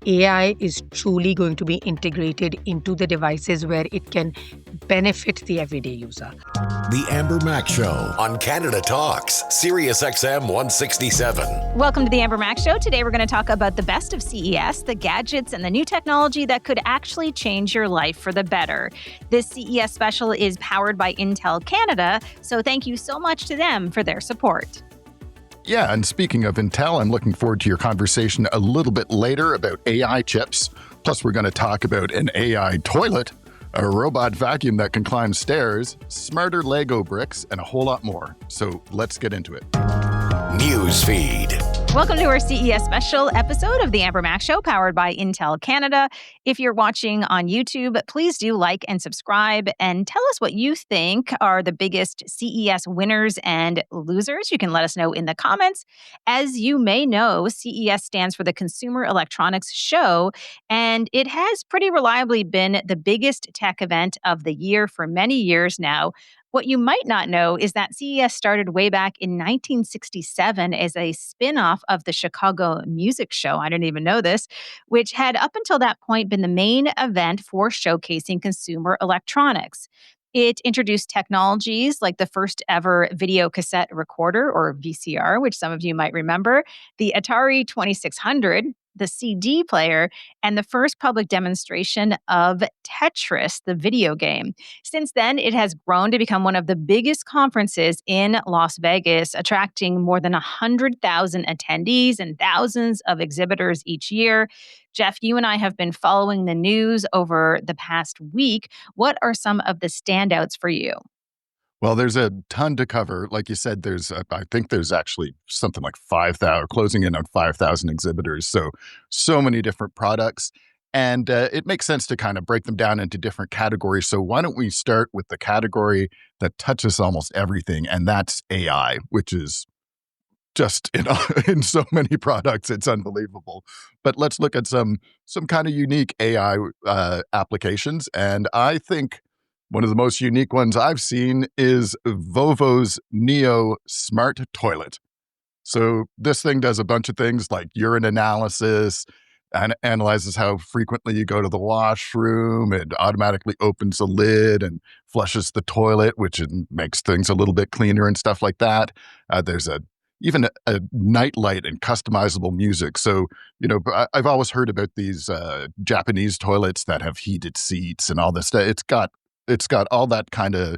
AI is truly going to be integrated into the devices where it can benefit the everyday user. The Amber Mac Show on Canada Talks, Sirius XM 167. Welcome to the Amber Mac Show. Today we're going to talk about the best of CES, the gadgets and the new technology that could actually change your life for the better. This CES Special is powered by Intel Canada, so thank you so much to them for their support. Yeah, and speaking of Intel, I'm looking forward to your conversation a little bit later about AI chips. Plus, we're going to talk about an AI toilet, a robot vacuum that can climb stairs, smarter Lego bricks, and a whole lot more. So let's get into it. Newsfeed. Welcome to our CES Special episode of the Amber Mac Show, powered by Intel Canada. If you're watching on YouTube, please do like and subscribe and tell us what you think are the biggest CES winners and losers. You can let us know in the comments. As you may know, CES stands for the Consumer Electronics Show, and it has pretty reliably been the biggest tech event of the year for many years now. What you might not know is that CES started way back in 1967 as a spin-off of the Chicago Music Show. I didn't even know this, which had up until that point been the main event for showcasing consumer electronics. It introduced technologies like the first ever video cassette recorder, or VCR, which some of you might remember, the Atari 2600, the CD player, and the first public demonstration of Tetris, the video game. Since then, it has grown to become one of the biggest conferences in Las Vegas, attracting more than 100,000 attendees and thousands of exhibitors each year. Jeff, you and I have been following the news over the past week. What are some of the standouts for you? Well, there's a ton to cover. Like you said, I think there's actually something like 5,000, closing in on 5,000 exhibitors. So many different products. And it makes sense to kind of break them down into different categories. So why don't we start with the category that touches almost everything, and that's AI, which is just in so many products, it's unbelievable. But let's look at some kind of unique AI applications. And I think one of the most unique ones I've seen is Vovo's Neo Smart Toilet. So this thing does a bunch of things like urine analysis, and analyzes how frequently you go to the washroom. It automatically opens the lid and flushes the toilet, which makes things a little bit cleaner and stuff like that. There's even a night light and customizable music. So, I've always heard about these Japanese toilets that have heated seats and all this stuff. It's got all that kind of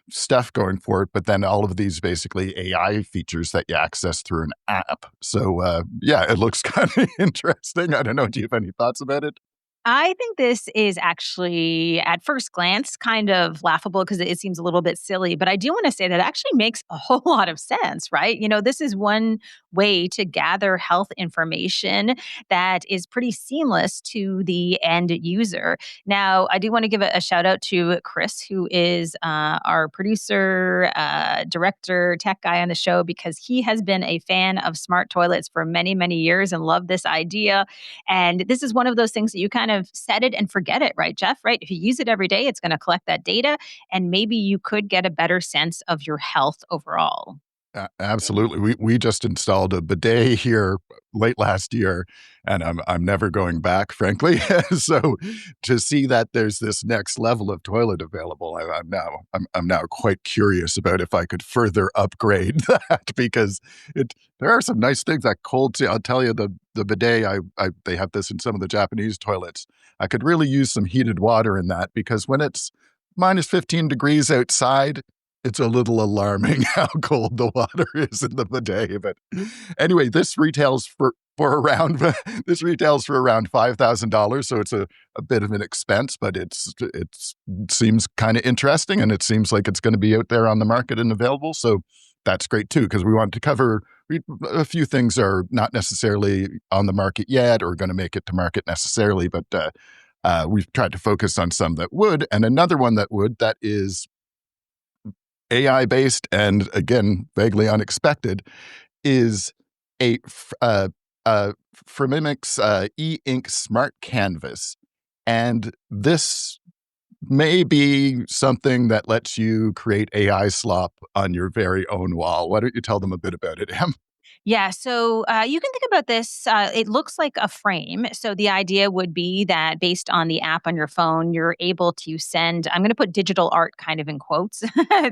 stuff going for it, but then all of these basically AI features that you access through an app. So, it looks kind of interesting. I don't know. Do you have any thoughts about it? I think this is actually, at first glance, kind of laughable because it seems a little bit silly. But I do want to say that it actually makes a whole lot of sense, right? This is one way to gather health information that is pretty seamless to the end user. Now, I do want to give a shout out to Chris, who is our producer, director, tech guy on the show, because he has been a fan of smart toilets for many, many years and loved this idea. And this is one of those things that you kind of set it and forget it, right, Jeff? Right? If you use it every day, it's going to collect that data, and maybe you could get a better sense of your health overall. Absolutely. We just installed a bidet here late last year, and I'm never going back, frankly. So to see that there's this next level of toilet available, I'm now quite curious about if I could further upgrade that, because there are some nice things that I'll tell you, the bidet, they have this in some of the Japanese toilets. I could really use some heated water in that, because when it's minus 15 degrees outside, it's a little alarming how cold the water is in the bidet. But anyway, this retails for around $5,000. So it's a bit of an expense, but it seems kind of interesting, and it seems like it's going to be out there on the market and available. So that's great too, because we want to cover a few things are not necessarily on the market yet or going to make it to market necessarily, but we've tried to focus on some that would, and another one that is AI-based and, again, vaguely unexpected, is a Fremimix e-ink smart canvas. And this may be something that lets you create AI slop on your very own wall. Why don't you tell them a bit about it, Em? Yeah, so you can think about this. It looks like a frame. So the idea would be that based on the app on your phone, you're able to send, I'm going to put digital art kind of in quotes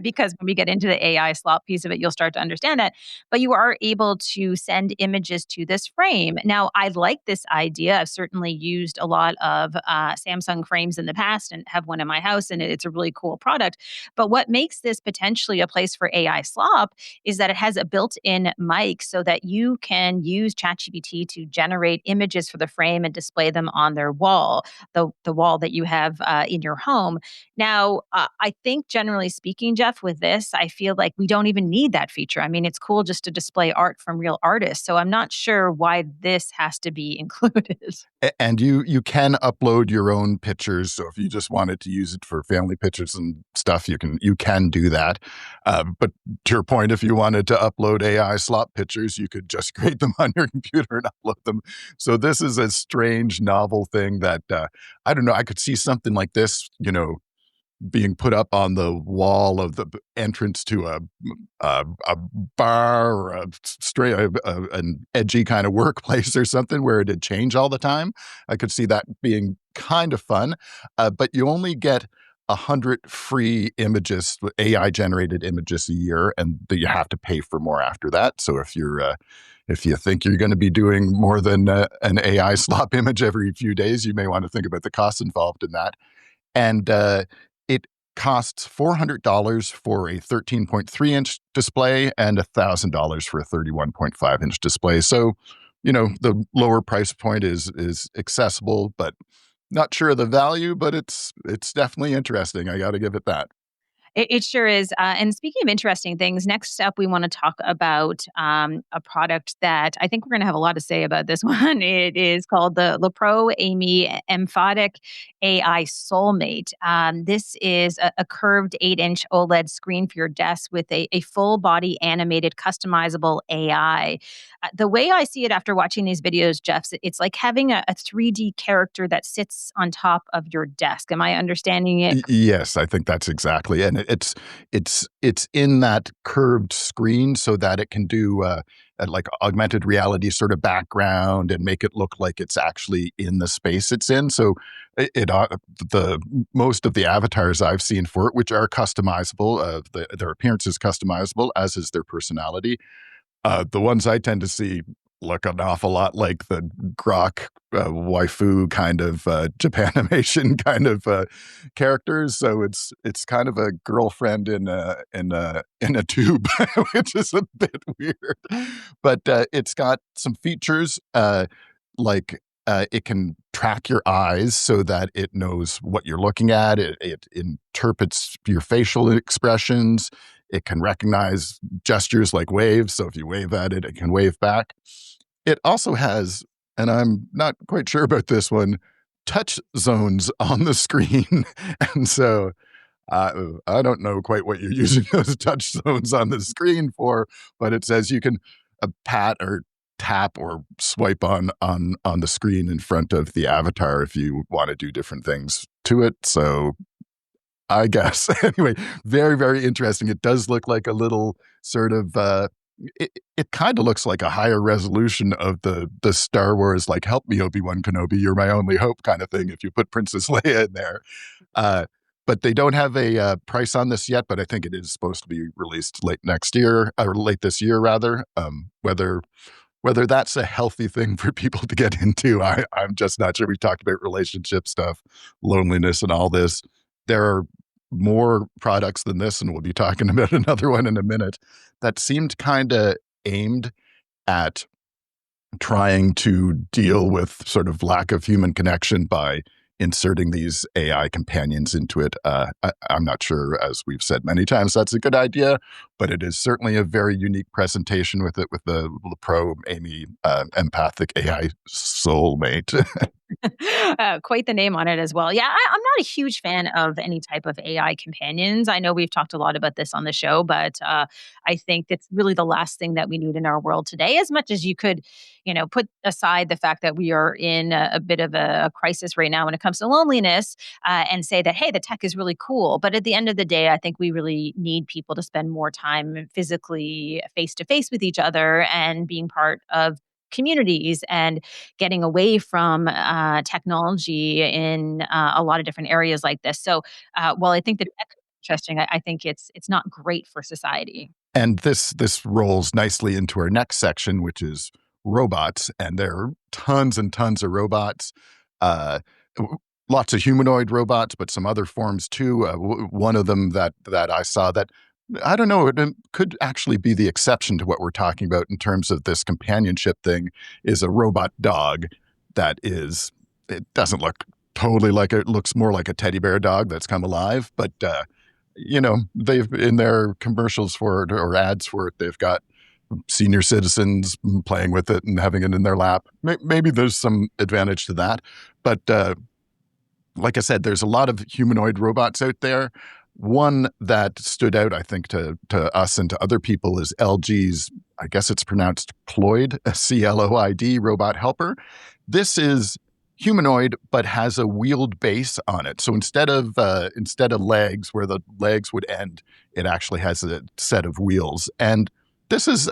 because when we get into the AI slop piece of it, you'll start to understand that. But you are able to send images to this frame. Now, I like this idea. I've certainly used a lot of Samsung frames in the past and have one in my house, and it's a really cool product. But what makes this potentially a place for AI slop is that it has a built-in mic so that you can use ChatGPT to generate images for the frame and display them on their wall, the wall that you have in your home. Now, I think generally speaking, Jeff, with this, I feel like we don't even need that feature. I mean, it's cool just to display art from real artists. So I'm not sure why this has to be included. And you can upload your own pictures. So if you just wanted to use it for family pictures and stuff, you can do that. But to your point, if you wanted to upload AI slop pictures, you could just create them on your computer and upload them. So this is a strange, novel thing that I don't know. I could see something like this, being put up on the wall of the entrance to a bar or an edgy kind of workplace or something where it'd change all the time. I could see that being kind of fun, but you only get 100 free images, AI generated images a year, and you have to pay for more after that. So if you think you're going to be doing more than an AI slop image every few days, you may want to think about the costs involved in that. And it costs $400 for a 13.3-inch display and $1,000 for a 31.5-inch display. So, the lower price point is accessible, but not sure of the value, but it's definitely interesting. I got to give it that. It sure is. And speaking of interesting things, next up, we want to talk about a product that I think we're going to have a lot to say about this one. It is called the LaPro Amy Emphatic AI Soulmate. This is a curved 8-inch OLED screen for your desk with a full body animated customizable AI. The way I see it after watching these videos, Jeff, it's like having a 3D character that sits on top of your desk. Am I understanding it? Yes, I think that's exactly, and it's in that curved screen so that it can do like augmented reality sort of background and make it look like it's actually in the space it's in. So the most of the avatars I've seen for it, which are customizable, their appearance is customizable, as is their personality. The ones I tend to see look an awful lot like the Grok waifu kind of Japanimation kind of characters. So it's kind of a girlfriend in a tube, which is a bit weird. But it's got some features like it can track your eyes so that it knows what you're looking at. It interprets your facial expressions. It can recognize gestures like waves. So if you wave at it, it can wave back. It also has, and I'm not quite sure about this one, touch zones on the screen. And so I don't know quite what you're using those touch zones on the screen for, but it says you can pat or tap or swipe on the screen in front of the avatar if you want to do different things to it. So I guess. Anyway, very, very interesting. It does look like a little sort of, it kind of looks like a higher resolution of the Star Wars, like, help me, Obi-Wan Kenobi, you're my only hope kind of thing, if you put Princess Leia in there. But they don't have a price on this yet, but I think it is supposed to be released late next year, or late this year, rather. Whether that's a healthy thing for people to get into, I'm just not sure. We talked about relationship stuff, loneliness, and all this. There are more products than this, and we'll be talking about another one in a minute, that seemed kind of aimed at trying to deal with sort of lack of human connection by inserting these AI companions into it. I'm not sure, as we've said many times, that's a good idea, but it is certainly a very unique presentation with it, with the Pro Amy Empathic AI Soulmate. Quite the name on it as well. Yeah, I'm not a huge fan of any type of AI companions. I know we've talked a lot about this on the show, but I think that's really the last thing that we need in our world today. As much as you could, put aside the fact that we are in a bit of a crisis right now when it comes to loneliness, and say that, hey, the tech is really cool. But at the end of the day, I think we really need people to spend more time physically face to face with each other and being part of communities and getting away from technology in a lot of different areas like this. So, while I think that tech is interesting, I think it's not great for society. And this rolls nicely into our next section, which is robots. And there are tons and tons of robots, uh, lots of humanoid robots, but some other forms too. One of them that I saw that I don't know, it could actually be the exception to what we're talking about in terms of this companionship thing is a robot dog that is, it doesn't look totally like it looks more like a teddy bear dog that's come alive, but they've in their commercials for it or ads for it, they've got senior citizens playing with it and having it in their lap. Maybe there's some advantage to that, but like I said, there's a lot of humanoid robots out there. One that stood out, I think, to us and to other people is LG's, I guess it's pronounced Cloyd, CLOID robot helper. This is humanoid, but has a wheeled base on it. So instead of legs, where the legs would end, it actually has a set of wheels. And this is,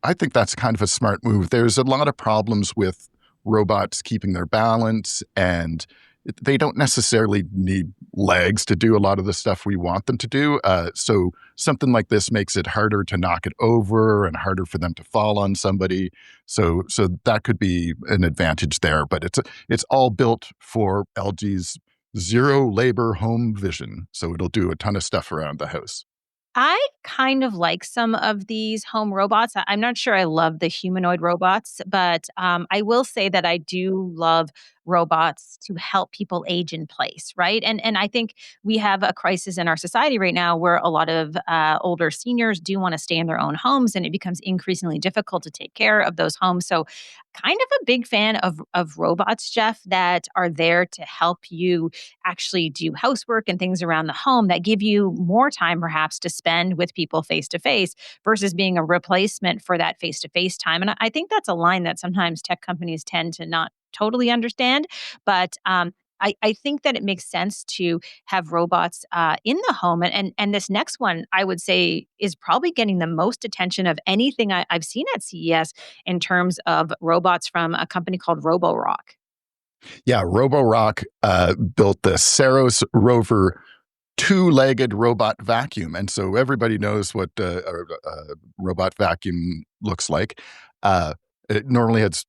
I think that's kind of a smart move. There's a lot of problems with robots keeping their balance, and they don't necessarily need legs to do a lot of the stuff we want them to do. So something like this makes it harder to knock it over and harder for them to fall on somebody. So that could be an advantage there. But it's all built for LG's zero labor home vision. So it'll do a ton of stuff around the house. I kind of like some of these home robots. I'm not sure I love the humanoid robots, but I will say that I do love robots to help people age in place, right? And I think we have a crisis in our society right now where a lot of older seniors do want to stay in their own homes, and it becomes increasingly difficult to take care of those homes. So, kind of a big fan of robots, Jeff, that are there to help you actually do housework and things around the home that give you more time perhaps to spend with people face to face versus being a replacement for that face to face time. And I think that's a line that sometimes tech companies tend to not totally understand. But I think that it makes sense to have robots in the home. And this next one, I would say, is probably getting the most attention of anything I've seen at CES in terms of robots from a company called Roborock. Yeah, Roborock built the Saros rover two-legged robot vacuum. And so everybody knows what a robot vacuum looks like. It normally has,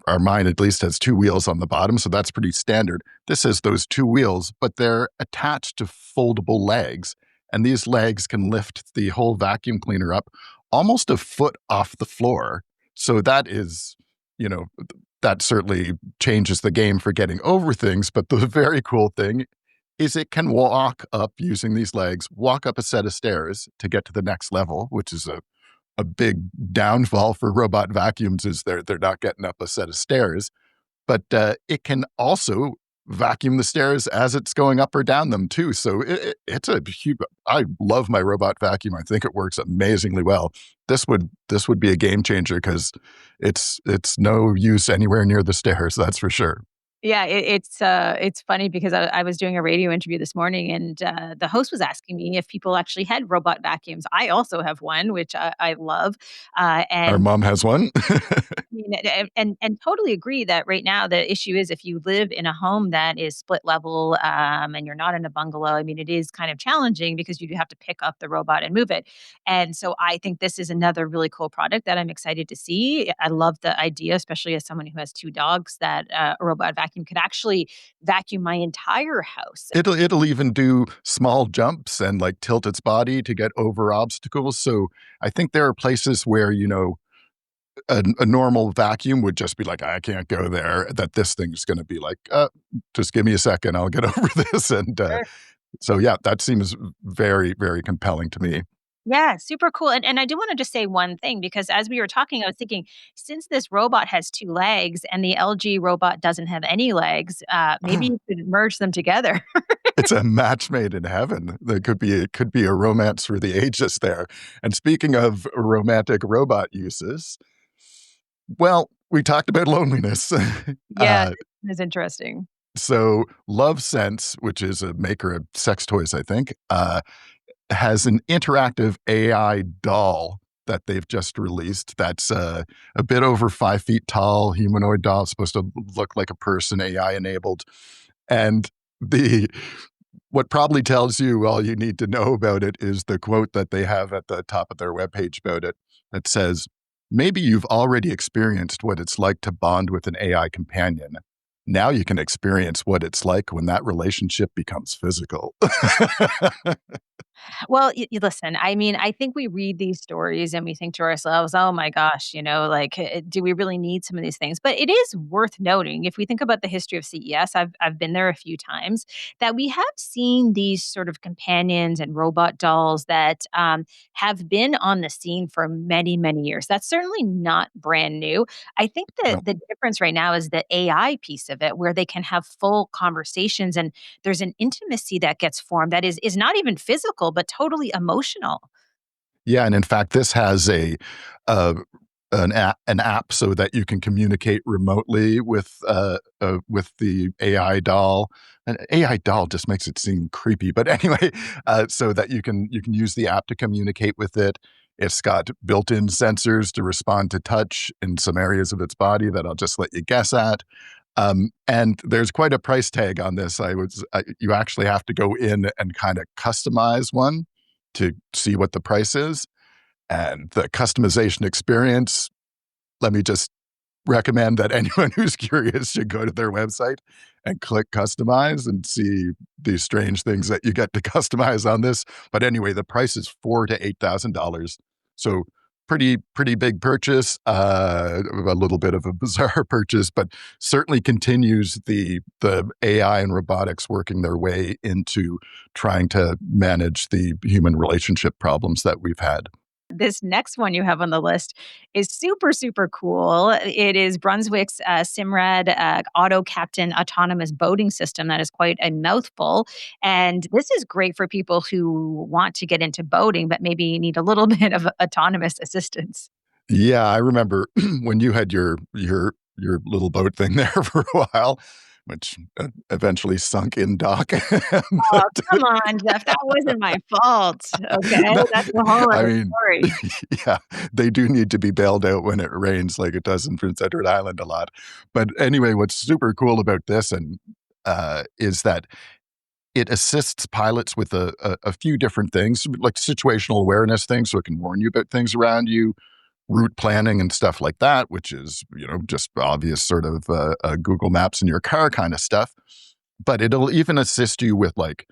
our mine at least has two wheels on the bottom, so that's pretty standard. This has those two wheels, but they're attached to foldable legs. And these legs can lift the whole vacuum cleaner up almost a foot off the floor. So that is, that certainly changes the game for getting over things. But the very cool thing is it can walk up using these legs, walk up a set of stairs to get to the next level, which is a big downfall for robot vacuums is they're not getting up a set of stairs. But it can also vacuum the stairs as it's going up or down them too. So it's a huge, I love my robot vacuum. I think it works amazingly well. This would be a game changer because it's no use anywhere near the stairs, that's for sure. Yeah, it's funny because I was doing a radio interview this morning, and the host was asking me if people actually had robot vacuums. I also have one, which I love, Our and mom has one. mean, and totally agree that right now the issue is if you live in a home that is split level, and you're not in a bungalow. I mean, it is kind of challenging because you do have to pick up the robot and move it. And so I think this is another really cool product that I'm excited to see. I love the idea, especially as someone who has two dogs, that a robot vacuum could actually vacuum my entire house. It'll even do small jumps and like tilt its body to get over obstacles. So I think there are places where, a normal vacuum would just be like, I can't go there, that this thing's going to be like, just give me a second, I'll get over this. And Sure. so, yeah, that seems very, very compelling to me. Yeah, super cool. And I do want to just say one thing because as we were talking, I was thinking since this robot has two legs and the LG robot doesn't have any legs, maybe you could merge them together. It's a match made in heaven. There could be a romance for the ages there. And speaking of romantic robot uses, well, we talked about loneliness. Yeah, uh, it's interesting. so Love Sense, which is a maker of sex toys, I think, has an interactive AI doll that they've just released. That's a bit over 5 feet tall, humanoid doll, supposed to look like a person, AI enabled. And the what probably tells you all you need to know about it is the quote that they have at the top of their webpage about it that says, "Maybe you've already experienced what it's like to bond with an AI companion. Now you can experience what it's like when that relationship becomes physical." Well, listen, I mean, I think we read these stories and we think to ourselves, oh my gosh, like, do we really need some of these things? But it is worth noting, if we think about the history of CES, I've been there a few times, that we have seen these sort of companions and robot dolls that have been on the scene for many, many years. That's certainly not brand new. I think that No. the difference right now is the AI piece of it, where they can have full conversations and there's an intimacy that gets formed that is not even physical, but totally emotional. Yeah, and in fact, this has uh, an app so that you can communicate remotely with the AI doll. An AI doll just makes it seem creepy, but anyway, so that you can use the app to communicate with it. It's got built-in sensors to respond to touch in some areas of its body that I'll just let you guess at. And there's quite a price tag on this. You actually have to go in and kind of customize one to see what the price is. And the customization experience, let me just recommend that anyone who's curious should go to their website and click customize and see these strange things that you get to customize on this. But anyway, the price is $4,000 to $8,000. So pretty big purchase, a little bit of a bizarre purchase, but certainly continues the AI and robotics working their way into trying to manage the human relationship problems that we've had. This next one you have on the list is super, super cool. It is Brunswick's Simrad Auto Captain autonomous boating system. That is quite a mouthful. And this is great for people who want to get into boating, but maybe need a little bit of autonomous assistance. Yeah, I remember when you had your little boat thing there for a while, which eventually sunk in dock. Oh, But come on, Jeff. That wasn't my fault. Okay. no, That's a whole I other mean, story. yeah, they do need to be bailed out when it rains, like it does in Prince Edward Island a lot. But anyway, what's super cool about this and is that it assists pilots with a few different things, like situational awareness things, so it can warn you about things around you, route planning and stuff like that, which is, just obvious sort of Google Maps in your car kind of stuff. But it'll even assist you with like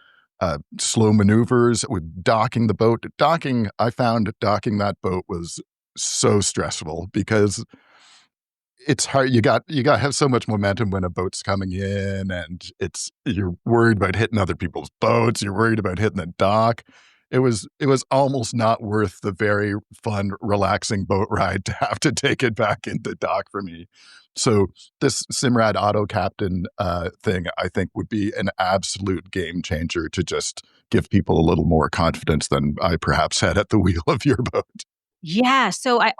slow maneuvers, with docking the boat. I found docking that boat was so stressful because it's hard. You got to have so much momentum when a boat's coming in, and you're worried about hitting other people's boats. You're worried about hitting the dock. It was almost not worth the very fun, relaxing boat ride to have to take it back into dock for me. So this Simrad Auto Captain thing, I think, would be an absolute game changer to just give people a little more confidence than I perhaps had at the wheel of your boat. Yeah, so I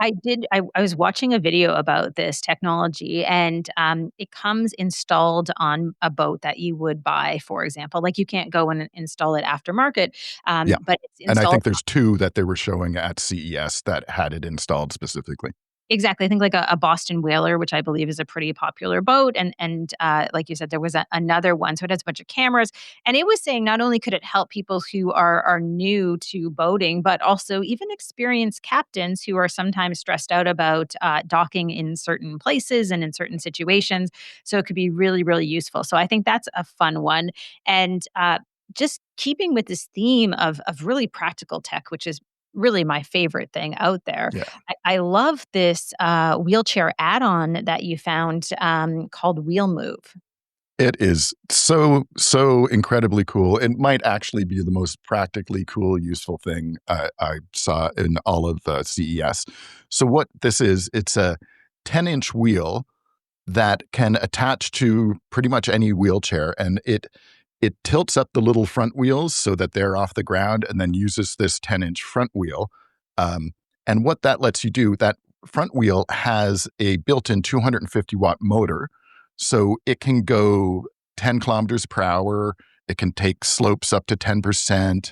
was watching a video about this technology and it comes installed on a boat that you would buy, for example. Like you can't go and install it aftermarket, Yeah. but it's And I installed. think there's two that they were showing at CES that had it installed specifically. Exactly. I think like a Boston Whaler, which I believe is a pretty popular boat, and like you said, there was another one, so it has a bunch of cameras. And it was saying not only could it help people who are new to boating, but also even experienced captains who are sometimes stressed out about docking in certain places and in certain situations. So it could be really, really useful. So I think that's a fun one, and just keeping with this theme of really practical tech, which is really my favorite thing out there. Yeah. I love this wheelchair add-on that you found called Wheel Move. It is so incredibly cool. It might actually be the most practically cool, useful thing I saw in all of CES. So what this is, it's a 10-inch wheel that can attach to pretty much any wheelchair, and it tilts up the little front wheels so that they're off the ground, and then uses this 10-inch front wheel. Um, and what that lets you do, that front wheel has a built-in 250-watt motor, so it can go 10 kilometers per hour. It can take slopes up to 10%.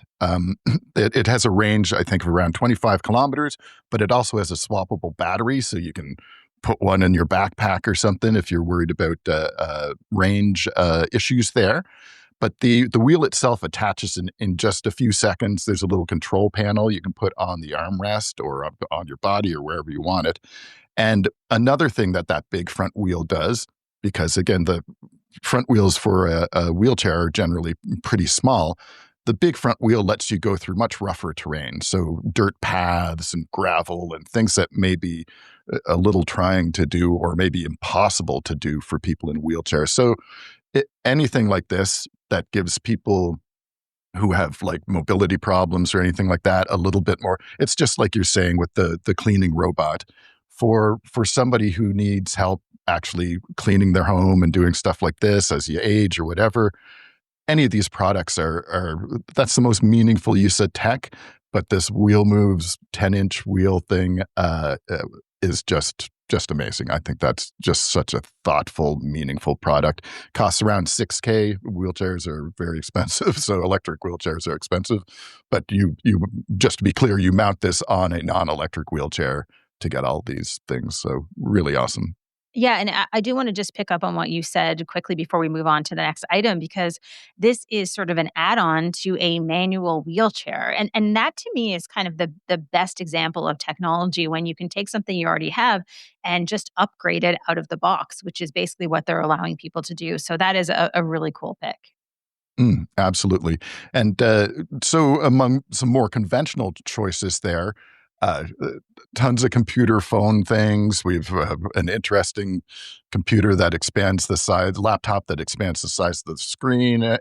It has a range, I think, of around 25 kilometers, but it also has a swappable battery, so you can put one in your backpack or something if you're worried about range issues there. But the wheel itself attaches in just a few seconds. There's a little control panel you can put on the armrest or up on your body or wherever you want it. And another thing that big front wheel does, because again, the front wheels for a wheelchair are generally pretty small, the big front wheel lets you go through much rougher terrain. So dirt paths and gravel and things that may be a little trying to do or maybe impossible to do for people in wheelchairs. So anything like this that gives people who have like mobility problems or anything like that a little bit more, it's just like you're saying with the cleaning robot. For somebody who needs help actually cleaning their home and doing stuff like this as you age or whatever, any of these products are that's the most meaningful use of tech. But this Wheel Moves 10-inch wheel thing is just amazing. I think that's just such a thoughtful, meaningful product. Costs around $6,000. Wheelchairs are very expensive, so electric wheelchairs are expensive. But you just to be clear, you mount this on a non-electric wheelchair to get all these things. So really awesome. Yeah, and I do want to just pick up on what you said quickly before we move on to the next item, because this is sort of an add-on to a manual wheelchair. And that to me is kind of the best example of technology, when you can take something you already have and just upgrade it out of the box, which is basically what they're allowing people to do. So that is a really cool pick. Absolutely. And so among some more conventional choices there, tons of computer phone things. We've an interesting computer that expands the size, laptop that expands the size of the screen,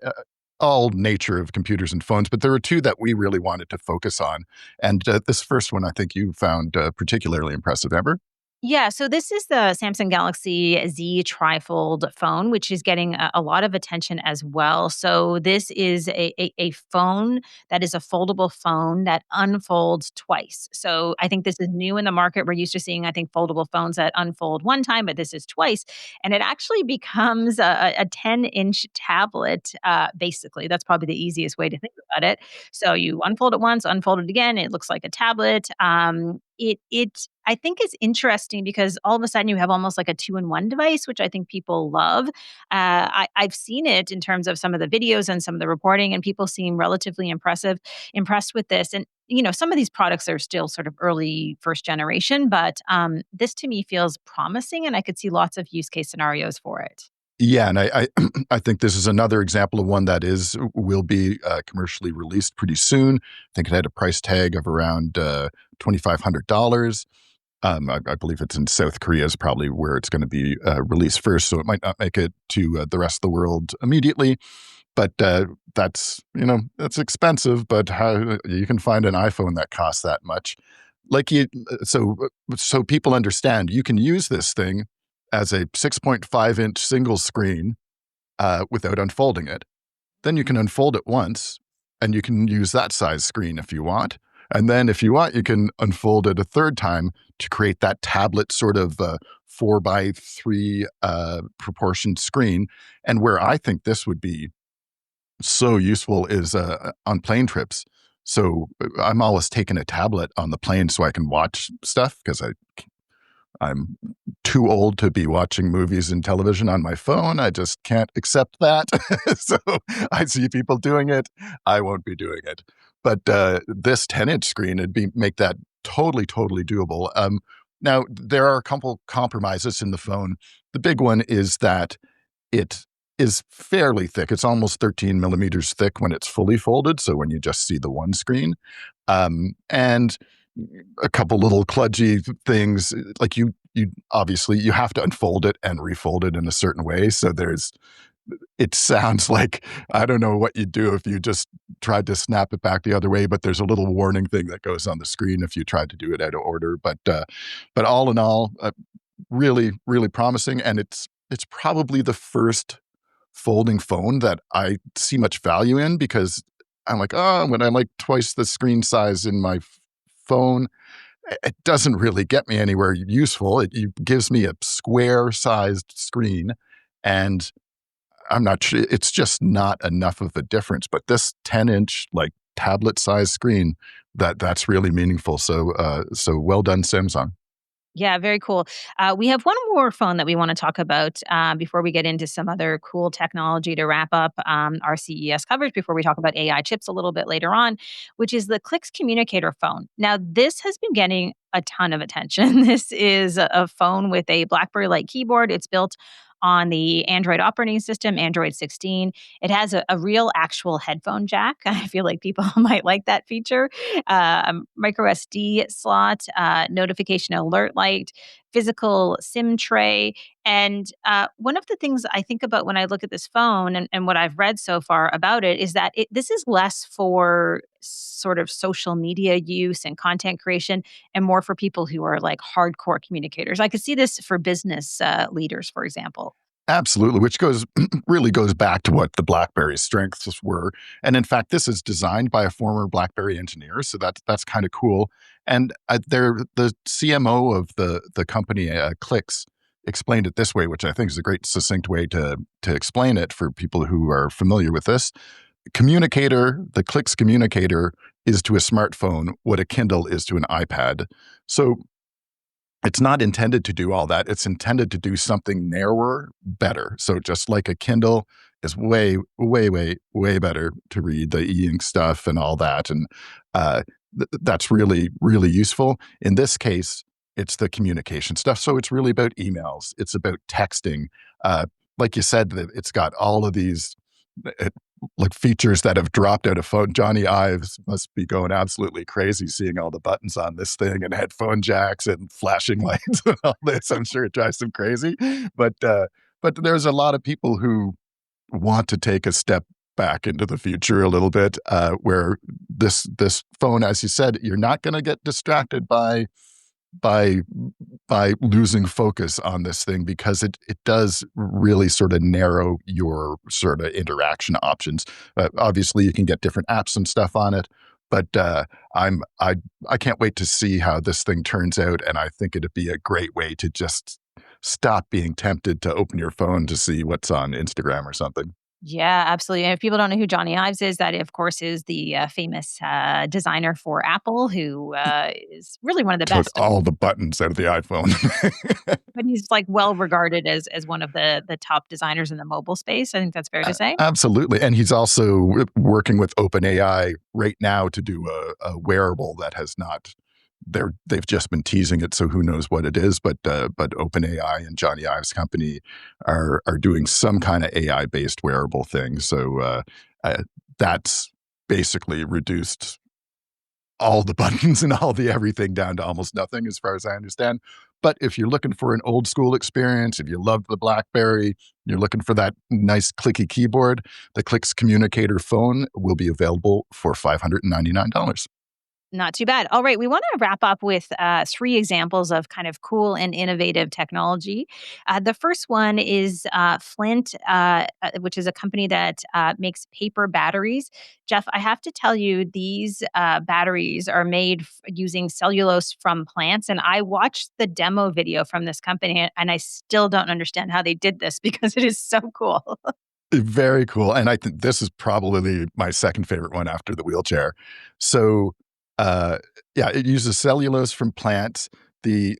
all nature of computers and phones. But there were two that we really wanted to focus on. And this first one, I think you found particularly impressive, Amber. Yeah, so this is the Samsung Galaxy Z trifold phone, which is getting a lot of attention as well. So this is a phone that is a foldable phone that unfolds twice. So I think this is new in the market. We're used to seeing, I think, foldable phones that unfold one time, but this is twice. And it actually becomes a 10-inch tablet, basically. That's probably the easiest way to think about it. So you unfold it once, unfold it again. It looks like a tablet. It I think is interesting because all of a sudden you have almost like a two-in-one device, which I think people love. I've seen it in terms of some of the videos and some of the reporting, and people seem relatively impressed with this. And some of these products are still sort of early first generation, but this to me feels promising, and I could see lots of use case scenarios for it. Yeah, and I think this is another example of one that will be commercially released pretty soon. I think it had a price tag of around $2,500. I believe it's in South Korea is probably where it's going to be released first, so it might not make it to the rest of the world immediately. But that's expensive. But how you can find an iPhone that costs that much? So people understand you can use this thing as a 6.5-inch single screen without unfolding it. Then you can unfold it once, and you can use that size screen if you want. And then if you want, you can unfold it a third time to create that tablet sort of 4:3 proportioned screen. And where I think this would be so useful is on plane trips. So I'm always taking a tablet on the plane so I can watch stuff because I'm too old to be watching movies and television on my phone. I just can't accept that. So I see people doing it. I won't be doing it. But this 10-inch screen, make that totally doable. Now, there are a couple compromises in the phone. The big one is that it is fairly thick. It's almost 13 millimeters thick when it's fully folded, so when you just see the one screen. And a couple little kludgy things, like you obviously you have to unfold it and refold it in a certain way. So there's it sounds like, I don't know what you'd do if you just tried to snap it back the other way, but there's a little warning thing that goes on the screen if you tried to do it out of order. But all in all, really, really promising. And it's probably the first folding phone that I see much value in, because I'm like, oh, when I like twice the screen size in my phone, it doesn't really get me anywhere useful. It gives me a square-sized screen, and I'm not sure, it's just not enough of a difference. But this 10-inch, like tablet-sized screen, that's really meaningful. So well done, Samsung. Yeah, very cool. We have one more phone that we want to talk about before we get into some other cool technology to wrap up our CES coverage before we talk about AI chips a little bit later on, which is the Clicks Communicator phone. Now, this has been getting a ton of attention. This is a phone with a BlackBerry-like keyboard. It's built on the Android operating system, Android 16. It has a real actual headphone jack. I feel like people might like that feature. A micro SD slot, notification alert light, physical SIM tray. And one of the things I think about when I look at this phone and what I've read so far about it is that this is less for sort of social media use and content creation and more for people who are like hardcore communicators. I could see this for business leaders, for example. Absolutely, which really goes back to what the BlackBerry's strengths were. And in fact, this is designed by a former BlackBerry engineer, so that's kind of cool. And the CMO of the company, Clicks, explained it this way, which I think is a great succinct way to explain it for people who are familiar with this. The Clicks Communicator is to a smartphone what a Kindle is to an iPad. So it's not intended to do all that. It's intended to do something narrower, better. So just like a Kindle is way, way, way, way better to read the e-ink stuff and all that. And that's really, really useful. In this case, it's the communication stuff. So it's really about emails. It's about texting. Like you said, it's got all of these like features that have dropped out of phone. Johnny Ives must be going absolutely crazy seeing all the buttons on this thing and headphone jacks and flashing lights and all this. I'm sure it drives him crazy. But there's a lot of people who want to take a step back into the future a little bit, where this phone, as you said, you're not going to get distracted by losing focus on this thing, because it does really sort of narrow your sort of interaction options. Obviously, you can get different apps and stuff on it, but I can't wait to see how this thing turns out, and I think it'd be a great way to just stop being tempted to open your phone to see what's on Instagram or something. Yeah, absolutely. And if people don't know who Johnny Ives is, that of course is the famous designer for Apple, who is really one of the Took best. all the buttons out of the iPhone. But he's like well regarded as one of the top designers in the mobile space. I think that's fair to say. Absolutely. And he's also working with OpenAI right now to do a wearable that has not, they've just been teasing it, so who knows what it is, but OpenAI and Johnny Ives' company are doing some kind of AI-based wearable thing. So that's basically reduced all the buttons and all the everything down to almost nothing, as far as I understand. But if you're looking for an old school experience, if you love the BlackBerry, you're looking for that nice clicky keyboard, the Clicks Communicator phone will be available for $599. Not too bad. All right, we want to wrap up with 3 examples of kind of cool and innovative technology. The first one is Flint, which is a company that makes paper batteries. Jeff, I have to tell you, these batteries are made using cellulose from plants. And I watched the demo video from this company, and I still don't understand how they did this because it is so cool. Very cool. And I think this is probably my second favorite one after the wheelchair. So yeah, it uses cellulose from plants. The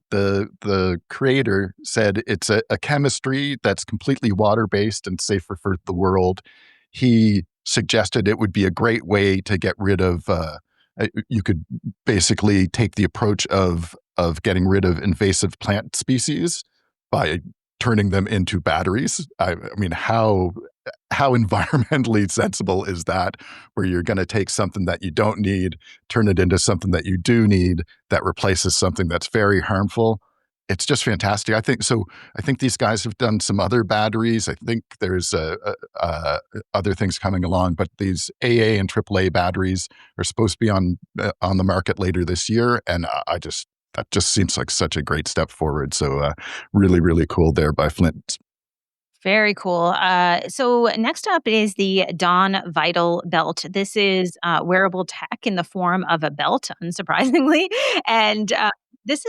creator said it's a chemistry that's completely water-based and safer for the world. He suggested it would be a great way to get rid of, you could basically take the approach of getting rid of invasive plant species by turning them into batteries. I mean, how environmentally sensible is that, where you're going to take something that you don't need, turn it into something that you do need, that replaces something that's very harmful? it's just fantastic. I think so. I think these guys have done some other batteries. I think there's other things coming along, but these AA and AAA batteries are supposed to be on the market later this year, and that just seems like such a great step forward. So really, really cool there by Flint. Very cool. So next up is the Dawn Vital Belt. This is wearable tech in the form of a belt, unsurprisingly, and this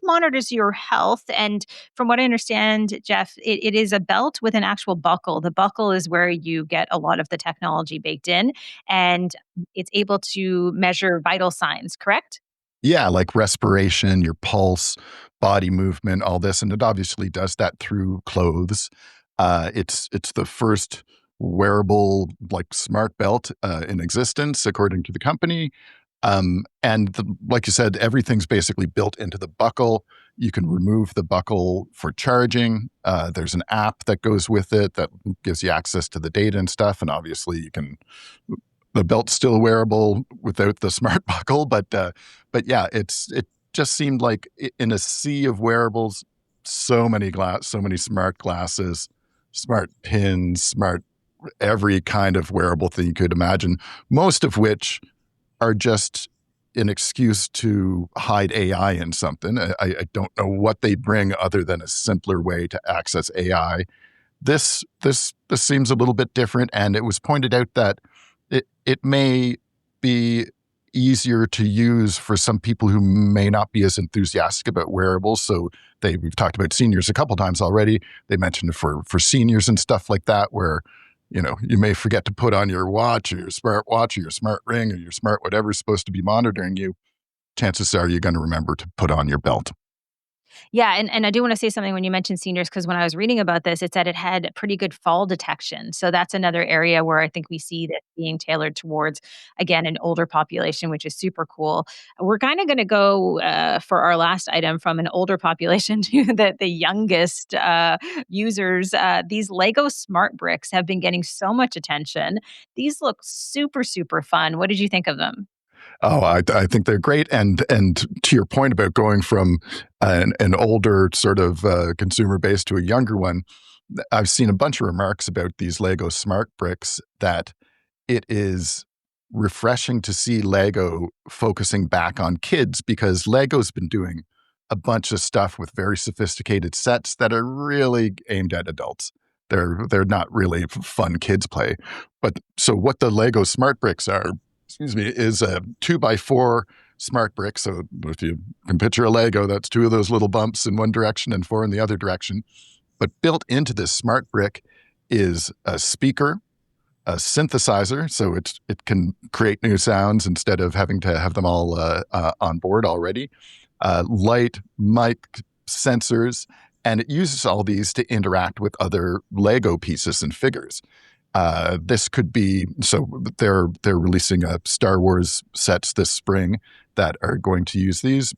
monitors your health. And from what I understand, Jeff, it is a belt with an actual buckle. The buckle is where you get a lot of the technology baked in, and it's able to measure vital signs. Correct? Yeah, like respiration, your pulse, body movement, all this, and it obviously does that through clothes. It's the first wearable like smart belt in existence, according to the company. Like you said, everything's basically built into the buckle. You can remove the buckle for charging. There's an app that goes with it that gives you access to the data and stuff. And obviously, the belt's still wearable without the smart buckle, but yeah, it just seemed like in a sea of wearables, so many smart glasses, smart pins, smart every kind of wearable thing you could imagine, most of which are just an excuse to hide AI in something. I don't know what they bring other than a simpler way to access AI. This seems a little bit different, and it was pointed out that it may be easier to use for some people who may not be as enthusiastic about wearables. So we've talked about seniors a couple times already. They mentioned it for seniors and stuff like that, where you may forget to put on your watch or your smart watch or your smart ring or your smart whatever's supposed to be monitoring you. Chances are you're going to remember to put on your belt. Yeah, and I do want to say something when you mentioned seniors, because when I was reading about this, it said it had pretty good fall detection. So that's another area where I think we see that being tailored towards, again, an older population, which is super cool. We're kind of going to go for our last item from an older population to the youngest users. These Lego smart bricks have been getting so much attention. These look super, super fun. What did you think of them? Oh, I think they're great. And to your point about going from an older sort of consumer base to a younger one, I've seen a bunch of remarks about these Lego smart bricks that it is refreshing to see Lego focusing back on kids, because Lego's been doing a bunch of stuff with very sophisticated sets that are really aimed at adults. They're not really fun kids play. But so what the Lego smart bricks are, is a 2x4 smart brick. So if you can picture a Lego, that's two of those little bumps in one direction and four in the other direction. But built into this smart brick is a speaker, a synthesizer, so it can create new sounds instead of having to have them all on board already. Light, mic, sensors, and it uses all these to interact with other Lego pieces and figures. This could be, so they're releasing Star Wars sets this spring that are going to use these.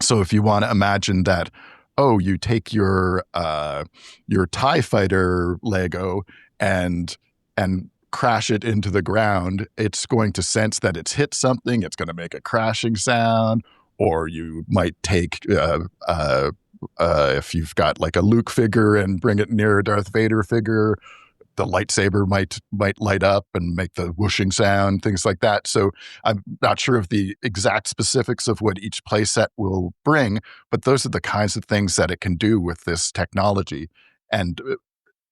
So if you want to imagine that, you take your TIE Fighter Lego and crash it into the ground, it's going to sense that it's hit something. It's going to make a crashing sound. Or you might take, if you've got like a Luke figure and bring it near a Darth Vader figure, the lightsaber might light up and make the whooshing sound, things like that. So I'm not sure of the exact specifics of what each playset will bring, but those are the kinds of things that it can do with this technology. And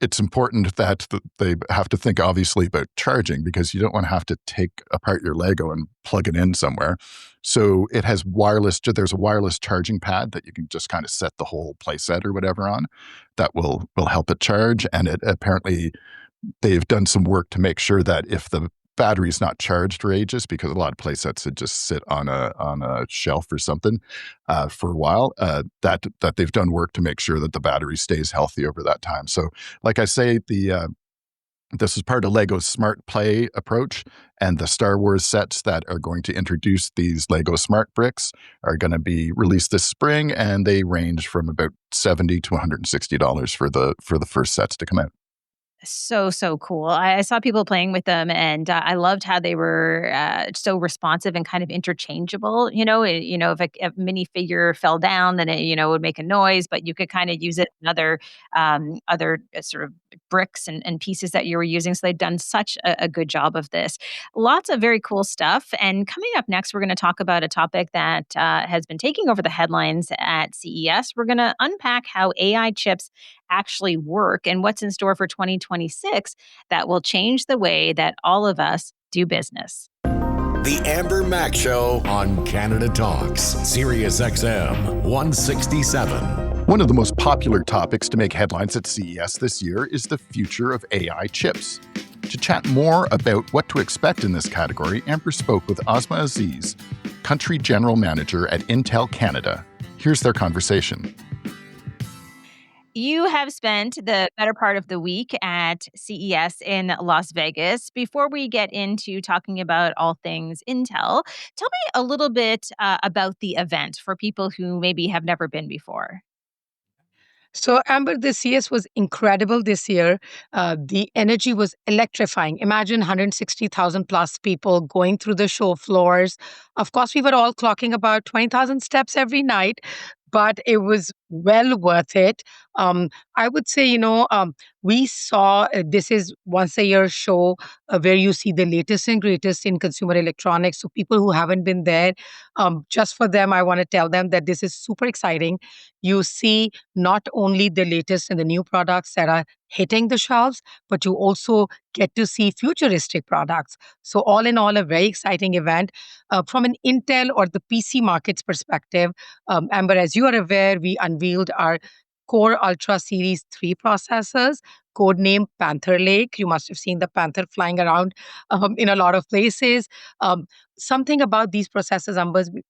it's important that they have to think, obviously, about charging, because you don't want to have to take apart your Lego and plug it in somewhere. So it has there's a wireless charging pad that you can just kind of set the whole playset or whatever on that will help it charge. And it apparently, they've done some work to make sure that if the battery's not charged for ages, because a lot of playsets would just sit on a shelf or something for a while, that they've done work to make sure that the battery stays healthy over that time. So like I say, this is part of Lego's Smart Play approach, and the Star Wars sets that are going to introduce these Lego Smart Bricks are going to be released this spring, and they range from about $70 to $160 for the first sets to come out. So cool. I saw people playing with them, and I loved how they were so responsive and kind of interchangeable. If a minifigure fell down, then it would make a noise, but you could kind of use it in other sort of bricks and pieces that you were using. So they've done such a good job of this. Lots of very cool stuff. And coming up next, we're going to talk about a topic that has been taking over the headlines at CES. We're going to unpack how AI chips actually work and what's in store for 2026 that will change the way that all of us do business. The Amber Mac Show on Canada Talks, Sirius XM 167. One of the most popular topics to make headlines at CES this year is the future of AI chips. To chat more about what to expect in this category, Amber spoke with Asma Aziz, Country General Manager at Intel Canada. Here's their conversation. You have spent the better part of the week at CES in Las Vegas. Before we get into talking about all things Intel, tell me a little bit about the event for people who maybe have never been before. So, Amber, the CS was incredible this year. The energy was electrifying. Imagine 160,000 plus people going through the show floors. Of course, we were all clocking about 20,000 steps every night, but it was well worth it. Um, I would say, we saw this is once a year show where you see the latest and greatest in consumer electronics. So, people who haven't been there, just for them, I want to tell them that this is super exciting. You see not only the latest and the new products that are hitting the shelves, but you also get to see futuristic products. So, all in all, a very exciting event. From an Intel or the PC markets perspective, Amber, as you are aware, we unveiled our Core Ultra Series 3 processors, codenamed Panther Lake. You must have seen the Panther flying around in a lot of places. Um, Something about these processors,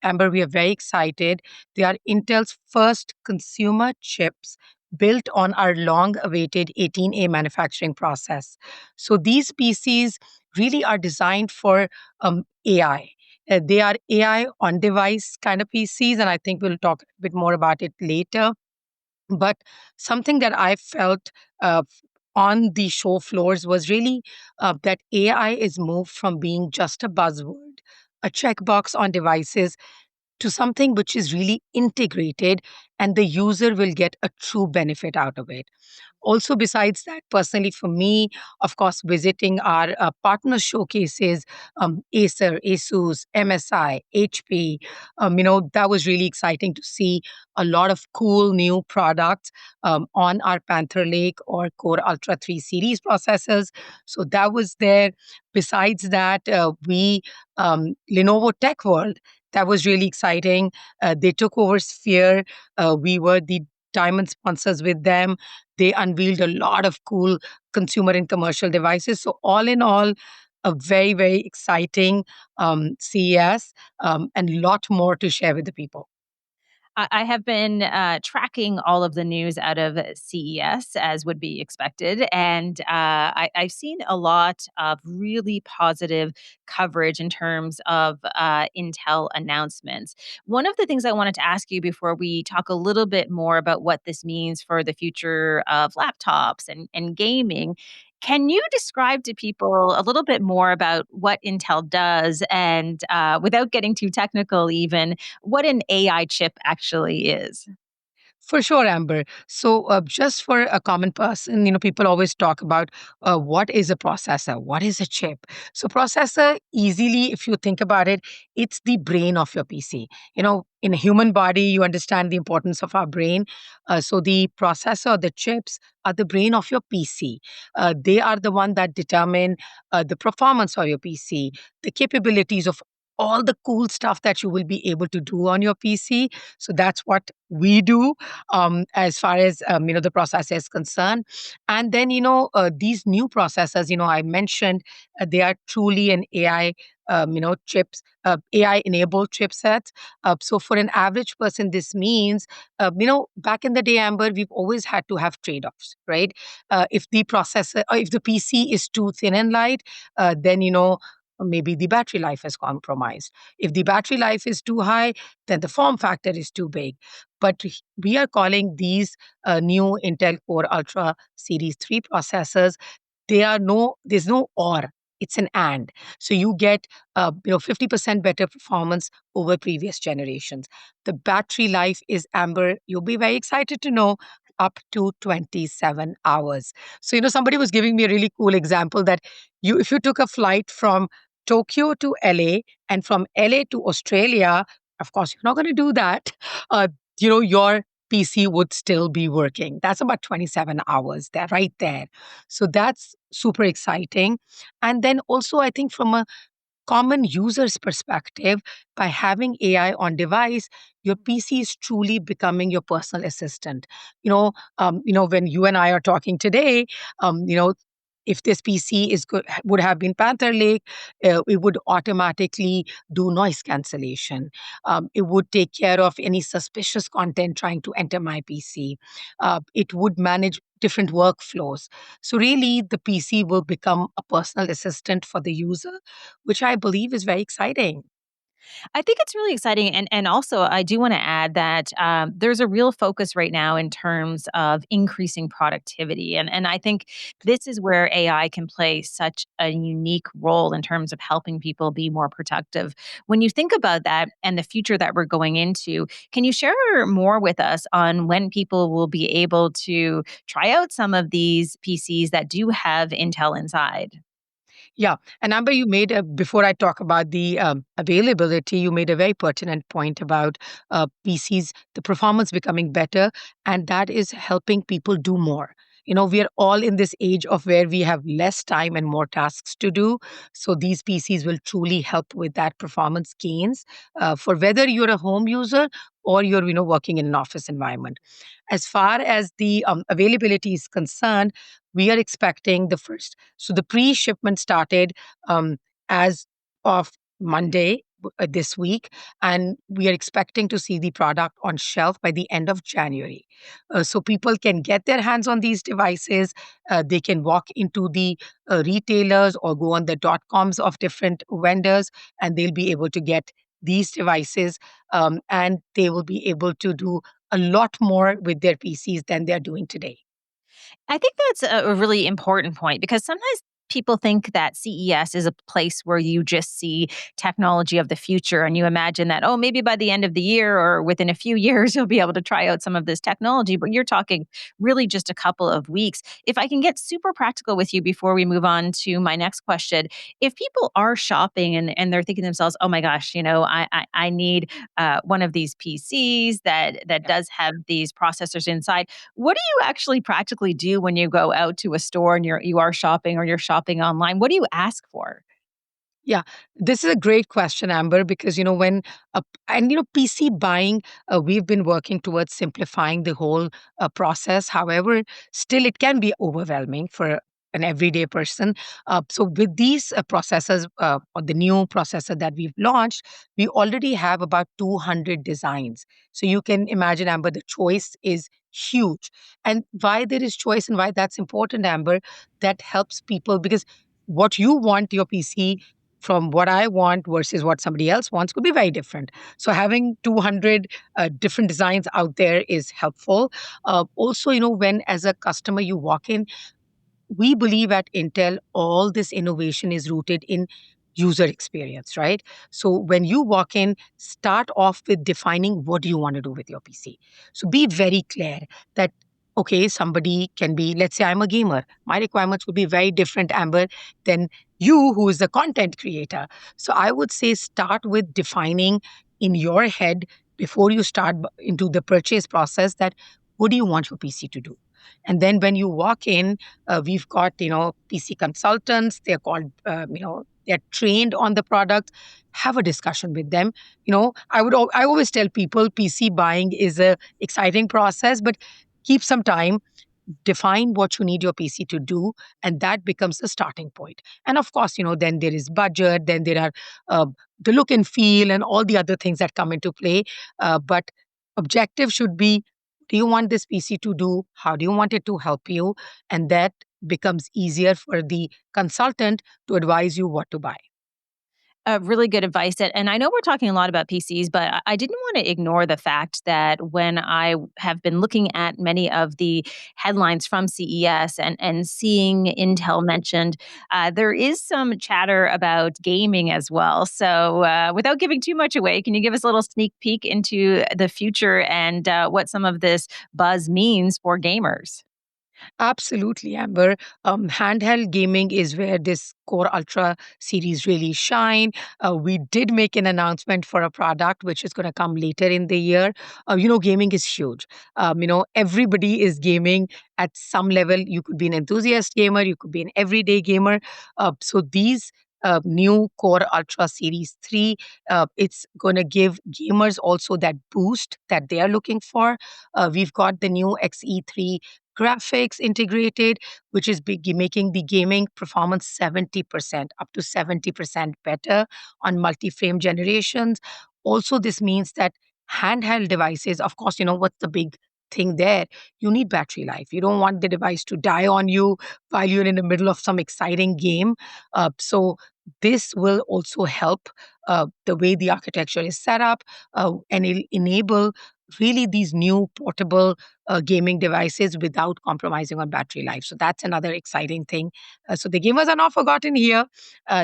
Amber, we are very excited. They are Intel's first consumer chips built on our long awaited 18A manufacturing process. So these PCs really are designed for AI. They are AI on device kind of PCs, and I think we'll talk a bit more about it later. But something that I felt on the show floors was really that AI is moved from being just a buzzword, a checkbox on devices, to something which is really integrated, and the user will get a true benefit out of it. Also, besides that, personally for me, of course, visiting our partner showcases, Acer, Asus, MSI, HP, that was really exciting to see a lot of cool new products on our Panther Lake or Core Ultra 3 series processors. So that was there. Besides that, Lenovo Tech World, that was really exciting. They took over Sphere. We were the diamond sponsors with them. They unveiled a lot of cool consumer and commercial devices. So, all in all, a very, very exciting CES, and a lot more to share with the people. I have been tracking all of the news out of CES as would be expected. And I've seen a lot of really positive coverage in terms of Intel announcements. One of the things I wanted to ask you before we talk a little bit more about what this means for the future of laptops and gaming. Can you describe to people a little bit more about what Intel does and without getting too technical, even what an AI chip actually is? For sure, Amber. So, just for a common person, people always talk about what is a processor, what is a chip. So, processor, easily, if you think about it, it's the brain of your PC. In a human body, you understand the importance of our brain. So, the processor, the chips, are the brain of your PC. They are the one that determine the performance of your PC, the capabilities of all the cool stuff that you will be able to do on your PC. So that's what we do as far as the processor is concerned. And then these new processors, I mentioned they are truly an AI chips, AI enabled chipsets. So for an average person, this means back in the day, Amber, we've always had to have trade-offs, right? If the processor, if the PC is too thin and light, then maybe the battery life is compromised. If the battery life is too high, then the form factor is too big. But we are calling these new Intel Core Ultra Series 3 processors. there's no or. It's an and. So you get 50% better performance over previous generations. The battery life is, Amber, you'll be very excited to know, up to 27 hours. So, somebody was giving me a really cool example that if you took a flight from Tokyo to LA and from LA to Australia, of course, you're not going to do that. Uh, your PC would still be working. That's about 27 hours there, right there. So that's super exciting. And then also, I think from a common user's perspective, by having AI on device, your PC is truly becoming your personal assistant. When you and I are talking today, if this PC would have been Panther Lake, it would automatically do noise cancellation. It would take care of any suspicious content trying to enter my PC. It would manage different workflows. So really, the PC will become a personal assistant for the user, which I believe is very exciting. I think it's really exciting, and also I do want to add that there's a real focus right now in terms of increasing productivity, and I think this is where AI can play such a unique role in terms of helping people be more productive. When you think about that and the future that we're going into, can you share more with us on when people will be able to try out some of these PCs that do have Intel inside? Yeah. And Amber, before I talk about the availability, you made a very pertinent point about PCs, the performance becoming better, and that is helping people do more. We are all in this age of where we have less time and more tasks to do. So these PCs will truly help with that performance gains for whether you're a home user or you're, working in an office environment. As far as the availability is concerned, we are expecting the first. So the pre-shipment started as of Monday this week, and we are expecting to see the product on shelf by the end of January. So people can get their hands on these devices. They can walk into the retailers or go on the dot coms of different vendors, and they'll be able to get these devices, and they will be able to do a lot more with their PCs than they're doing today. I think that's a really important point because sometimes people think that CES is a place where you just see technology of the future and you imagine that, oh, maybe by the end of the year or within a few years, you'll be able to try out some of this technology. But you're talking really just a couple of weeks. If I can get super practical with you before we move on to my next question, if people are shopping and they're thinking to themselves, oh my gosh, I need one of these PCs that does have these processors inside. What do you actually practically do when you go out to a store and you are shopping or you're shopping online? What do you ask for? Yeah, this is a great question, Amber, because PC buying, we've been working towards simplifying the whole process. However, still it can be overwhelming for an everyday person. So with these processors, or the new processor that we've launched, we already have about 200 designs. So you can imagine, Amber, the choice is huge. And why there is choice and why that's important, Amber, that helps people because what you want your PC from what I want versus what somebody else wants could be very different. So having 200 different designs out there is helpful. Also, when as a customer you walk in, we believe at Intel, all this innovation is rooted in user experience, right? So when you walk in, start off with defining what do you want to do with your PC. So be very clear that, okay, somebody can be, let's say I'm a gamer. My requirements will be very different, Amber, than you, who is the content creator. So I would say start with defining in your head before you start into the purchase process that what do you want your PC to do? And then when you walk in, we've got, PC consultants. They're called, they're trained on the product. Have a discussion with them. I always tell people PC buying is a exciting process, but keep some time, define what you need your PC to do, and that becomes the starting point. And of course, then there is budget, then there are the look and feel, and all the other things that come into play. But objective should be: do you want this PC to do? How do you want it to help you? And that becomes easier for the consultant to advise you what to buy. Really good advice. And I know we're talking a lot about PCs, but I didn't want to ignore the fact that when I have been looking at many of the headlines from CES and seeing Intel mentioned, there is some chatter about gaming as well. So, without giving too much away, can you give us a little sneak peek into the future and what some of this buzz means for gamers? Absolutely, Amber. Handheld gaming is where this Core Ultra series really shine. We did make an announcement for a product which is going to come later in the year. Gaming is huge. Everybody is gaming at some level. You could be an enthusiast gamer, you could be an everyday gamer. So these new Core Ultra Series 3, it's going to give gamers also that boost that they are looking for. We've got the new XE3 graphics integrated, which is making the gaming performance 70%, up to 70% better on multi-frame generations. Also, this means that handheld devices, of course, what's the big thing there? You need battery life. You don't want the device to die on you while you're in the middle of some exciting game. So this will also help the way the architecture is set up, and it'll enable really these new portable gaming devices without compromising on battery life. So that's another exciting thing. So the gamers are not forgotten here.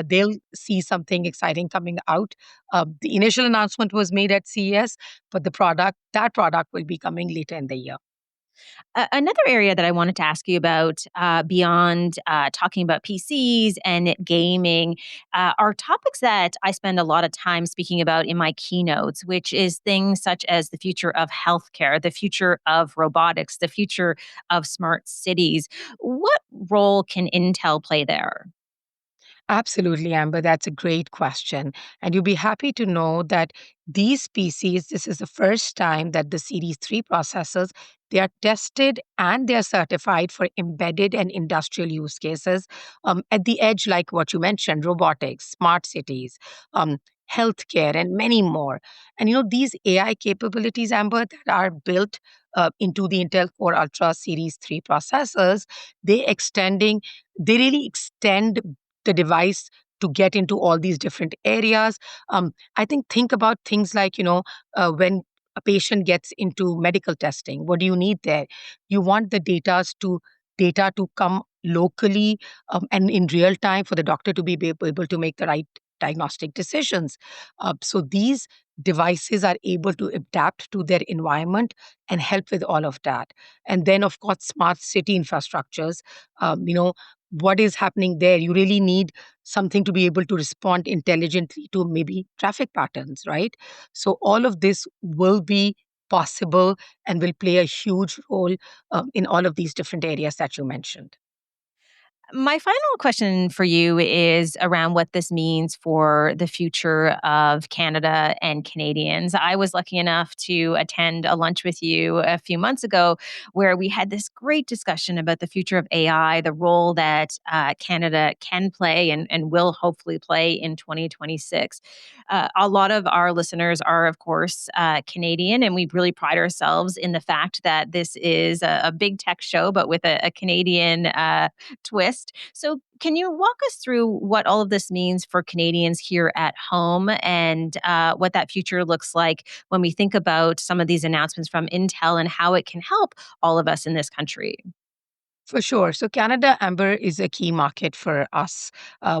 They'll see something exciting coming out. The initial announcement was made at CES, but that product will be coming later in the year. Another area that I wanted to ask you about, beyond talking about PCs and gaming, are topics that I spend a lot of time speaking about in my keynotes, which is things such as the future of healthcare, the future of robotics, the future of smart cities. What role can Intel play there? Absolutely, Amber. That's a great question. And you'll be happy to know that these PCs, this is the first time that the Series 3 processors, they are tested and they are certified for embedded and industrial use cases at the edge, like what you mentioned, robotics, smart cities, healthcare, and many more. And these AI capabilities, Amber, that are built into the Intel Core Ultra Series 3 processors, they really extend the device to get into all these different areas. I think about things like, when a patient gets into medical testing, what do you need there? You want the data to come locally, and in real time for the doctor to be able to make the right diagnostic decisions. So these devices are able to adapt to their environment and help with all of that. And then, of course, smart city infrastructures. What is happening there? You really need something to be able to respond intelligently to maybe traffic patterns, right? So all of this will be possible and will play a huge role in all of these different areas that you mentioned. My final question for you is around what this means for the future of Canada and Canadians. I was lucky enough to attend a lunch with you a few months ago where we had this great discussion about the future of AI, the role that Canada can play and will hopefully play in 2026. A lot of our listeners are, of course, Canadian, and we really pride ourselves in the fact that this is a big tech show, but with a Canadian twist. So, can you walk us through what all of this means for Canadians here at home and what that future looks like when we think about some of these announcements from Intel and how it can help all of us in this country? For sure. So Canada, Amber, is a key market for us.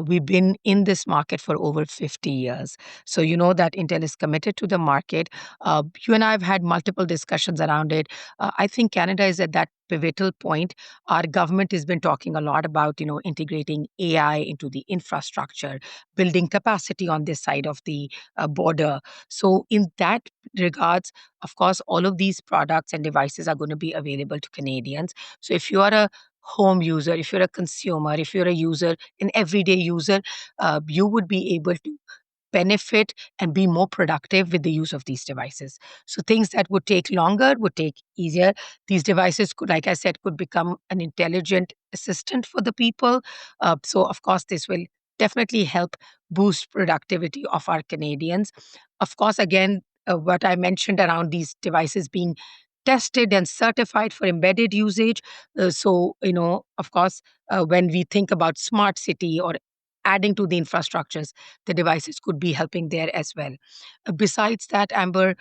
We've been in this market for over 50 years. So you know that Intel is committed to the market. You and I have had multiple discussions around it. I think Canada is at that pivotal point. Our government has been talking a lot about, integrating AI into the infrastructure, building capacity on this side of the border. So in that regards, of course, all of these products and devices are going to be available to Canadians. So if you are a home user, if you're a consumer, if you're a user, an everyday user, you would be able to benefit and be more productive with the use of these devices. So things that would take longer would take easier. These devices could, like I said, could become an intelligent assistant for the people. So of course, this will definitely help boost productivity of our Canadians. Of course, again, what I mentioned around these devices being tested and certified for embedded usage. So, of course, when we think about smart city or adding to the infrastructures, the devices could be helping there as well. Besides that, Amber,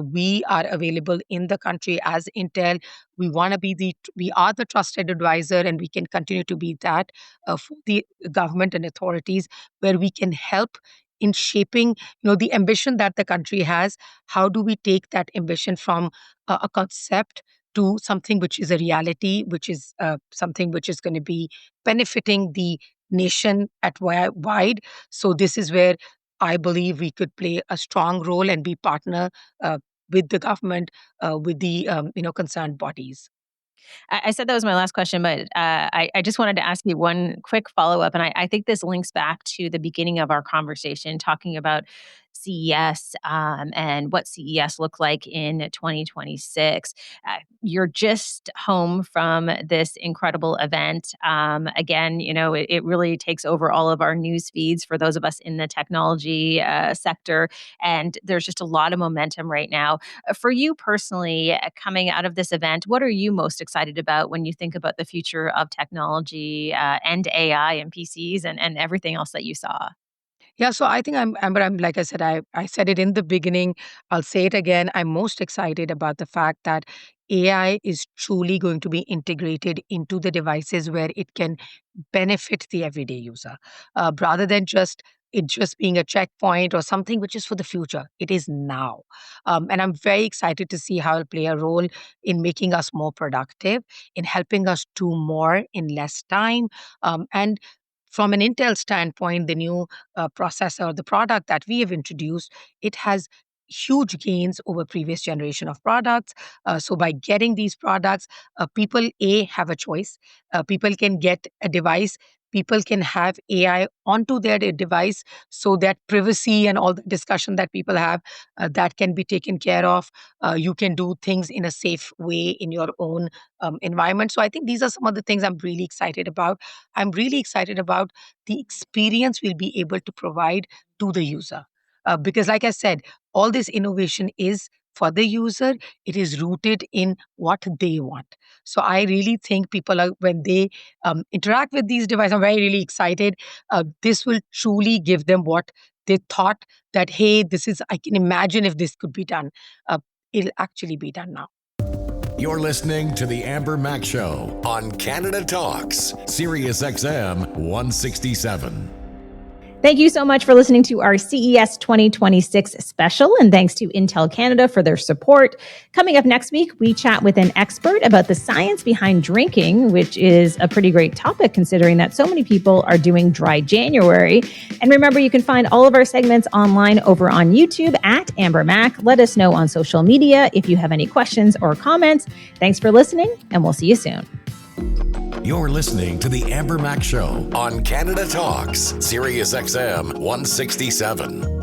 we are available in the country as Intel. We are the trusted advisor, and we can continue to be that for the government and authorities, where we can help in shaping, the ambition that the country has. How do we take that ambition from a concept to something which is a reality, which is something which is going to be benefiting the nation at wide. So this is where I believe we could play a strong role and be partner with the government, with the concerned bodies. I said that was my last question, but I just wanted to ask you one quick follow up. And I think this links back to the beginning of our conversation, talking about CES and what CES looked like in 2026. You're just home from this incredible event. Again, it really takes over all of our news feeds for those of us in the technology sector. And there's just a lot of momentum right now. For you personally, coming out of this event, what are you most excited about when you think about the future of technology and AI and PCs and everything else that you saw? Yeah, so I think I'm like I said, I said it in the beginning. I'll say it again. I'm most excited about the fact that AI is truly going to be integrated into the devices where it can benefit the everyday user, rather than just being a checkpoint or something which is for the future. It is now, and I'm very excited to see how it'll play a role in making us more productive, in helping us do more in less time, and from an Intel standpoint, the new processor, the product that we have introduced, it has huge gains over previous generation of products. So by getting these products, people have a choice. People can get a device. People can have AI onto their device, so that privacy and all the discussion that people have, that can be taken care of. You can do things in a safe way in your own environment. So I think these are some of the things I'm really excited about. I'm really excited about the experience we'll be able to provide to the user. Because, like I said, all this innovation is for the user, it is rooted in what they want. So I really think people are, when they interact with these devices, I'm very, really excited. This will truly give them what they thought that, hey, I can imagine if this could be done. Uh, it'll actually be done now. You're listening to The Amber Mac Show on Canada Talks, Sirius XM 167. Thank you so much for listening to our CES 2026 special, and thanks to Intel Canada for their support. Coming up next week, we chat with an expert about the science behind drinking, which is a pretty great topic considering that so many people are doing dry January. And remember, you can find all of our segments online over on YouTube at Amber Mac. Let us know on social media if you have any questions or comments. Thanks for listening, and we'll see you soon. You're listening to The Amber Mac Show on Canada Talks, Sirius XM 167.